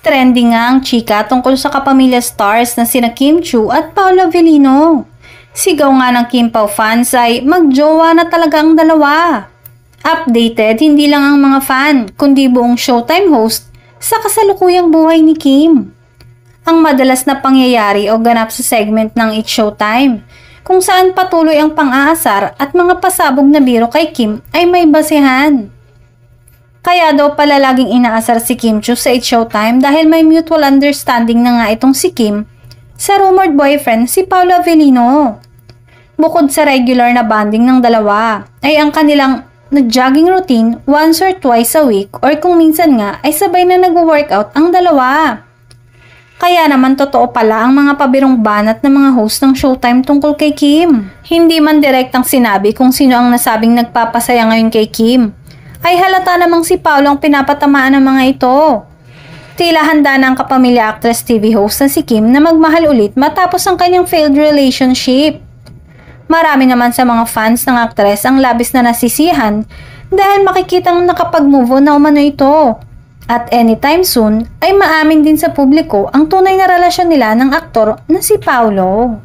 Trending nga ang chika tungkol sa kapamilya stars na sina Kim Chiu at Paolo Avellino. Sigaw nga ng Kim Pao fans ay magjowa na talaga ang dalawa. Updated hindi lang ang mga fan, kundi buong Showtime host sa kasalukuyang buhay ni Kim. Ang madalas na pangyayari o ganap sa segment ng It's Showtime, kung saan patuloy ang pang-aasar at mga pasabog na biro kay Kim ay may basehan. Kaya daw pala laging inaasar si Kim Chiu sa It's Showtime dahil may mutual understanding na nga itong si Kim sa rumored boyfriend si Paolo Avellino. Bukod sa regular na bonding ng dalawa, ay ang kanilang nag-jogging routine once or twice a week or kung minsan nga ay sabay na nag-workout ang dalawa. Kaya naman totoo pala ang mga pabirong banat ng mga host ng Showtime tungkol kay Kim. Hindi man direktang sinabi kung sino ang nasabing nagpapasaya ngayon kay Kim, ay halata namang si Paolo ang pinapatamaan ng mga ito. Tila handa na ang kapamilya actress TV host na si Kim na magmahal ulit matapos ang kanyang failed relationship. Marami naman sa mga fans ng actress ang labis na nasisihan dahil makikitang nakapag-move on na umano ito. At anytime soon ay maamin din sa publiko ang tunay na relasyon nila ng aktor na si Paolo.